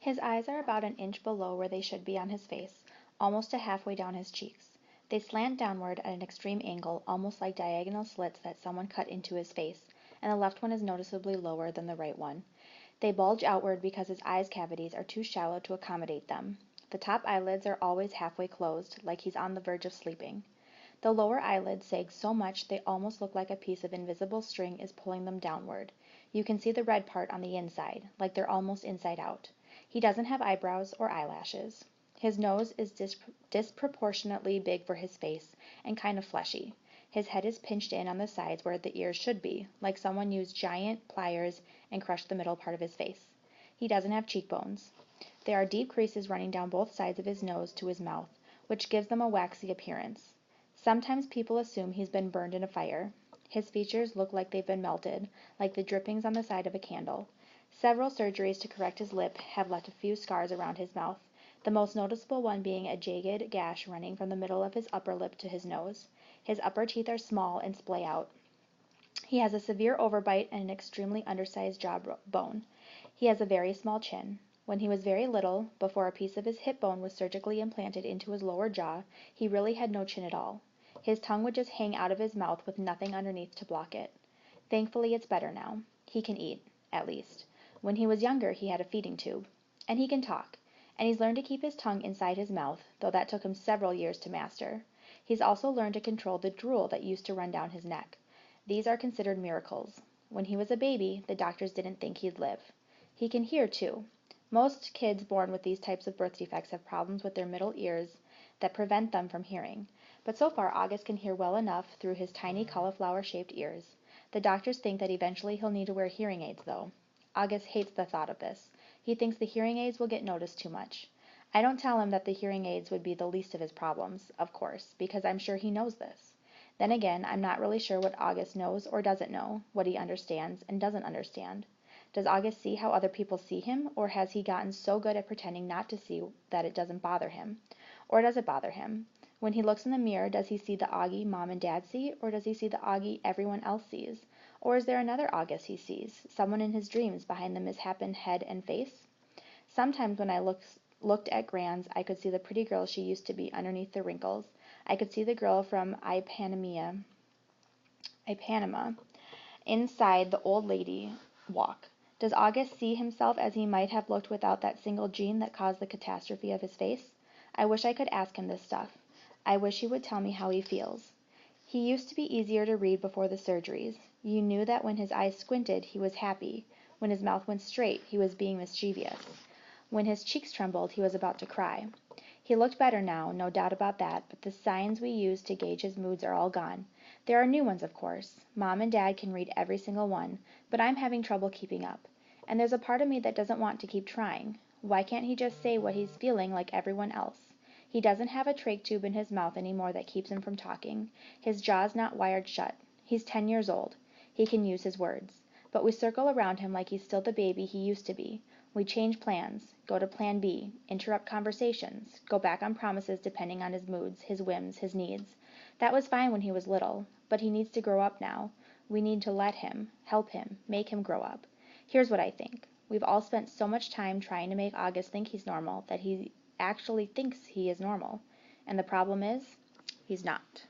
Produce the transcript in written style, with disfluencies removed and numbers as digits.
His eyes are about an inch below where they should be on his face, almost to halfway down his cheeks. They slant downward at an extreme angle, almost like diagonal slits that someone cut into his face, and the left one is noticeably lower than the right one. They bulge outward because his eyes cavities are too shallow to accommodate them. The top eyelids are always halfway closed, like he's on the verge of sleeping. The lower eyelids sag so much they almost look like a piece of invisible string is pulling them downward. You can see the red part on the inside, like they're almost inside out. He doesn't have eyebrows or eyelashes. His nose is disproportionately big for his face and kind of fleshy. His head is pinched in on the sides where the ears should be, like someone used giant pliers and crushed the middle part of his face. He doesn't have cheekbones. There are deep creases running down both sides of his nose to his mouth, which gives them a waxy appearance. Sometimes people assume he's been burned in a fire. His features look like they've been melted, like the drippings on the side of a candle. Several surgeries to correct his lip have left a few scars around his mouth, the most noticeable one being a jagged gash running from the middle of his upper lip to his nose. His upper teeth are small and splay out. He has a severe overbite and an extremely undersized jawbone. He has a very small chin. When he was very little, before a piece of his hip bone was surgically implanted into his lower jaw, he really had no chin at all. His tongue would just hang out of his mouth with nothing underneath to block it. Thankfully, it's better now. He can eat, at least. When he was younger, he had a feeding tube. And he can talk. And he's learned to keep his tongue inside his mouth, though that took him several years to master. He's also learned to control the drool that used to run down his neck. These are considered miracles. When he was a baby, the doctors didn't think he'd live. He can hear, too. Most kids born with these types of birth defects have problems with their middle ears that prevent them from hearing. But so far, August can hear well enough through his tiny cauliflower-shaped ears. The doctors think that eventually he'll need to wear hearing aids, though. August hates the thought of this. He thinks the hearing aids will get noticed too much. I don't tell him that the hearing aids would be the least of his problems, of course, because I'm sure he knows this. Then again, I'm not really sure what August knows or doesn't know, what he understands and doesn't understand. Does August see how other people see him, or has he gotten so good at pretending not to see that it doesn't bother him? Or does it bother him? When he looks in the mirror, does he see the Augie Mom and Dad see, or does he see the Augie everyone else sees? Or is there another August he sees, someone in his dreams behind the misshapen head and face? Sometimes when I looked at Gran's, I could see the pretty girl she used to be underneath the wrinkles. I could see the girl from Ipanema inside the old lady walk. Does August see himself as he might have looked without that single gene that caused the catastrophe of his face? I wish I could ask him this stuff. I wish he would tell me how he feels. He used to be easier to read before the surgeries. You knew that when his eyes squinted, he was happy. When his mouth went straight, he was being mischievous. When his cheeks trembled, he was about to cry. He looked better now, no doubt about that, but the signs we used to gauge his moods are all gone. There are new ones, of course. Mom and Dad can read every single one, but I'm having trouble keeping up. And there's a part of me that doesn't want to keep trying. Why can't he just say what he's feeling like everyone else? He doesn't have a trach tube in his mouth anymore that keeps him from talking. His jaw's not wired shut. He's 10 years old. He can use his words. But we circle around him like he's still the baby he used to be. We change plans, go to plan B, interrupt conversations, go back on promises depending on his moods, his whims, his needs. That was fine when he was little, but he needs to grow up now. We need to let him, help him, make him grow up. Here's what I think. We've all spent so much time trying to make August think he's normal that he actually thinks he is normal. And the problem is, he's not.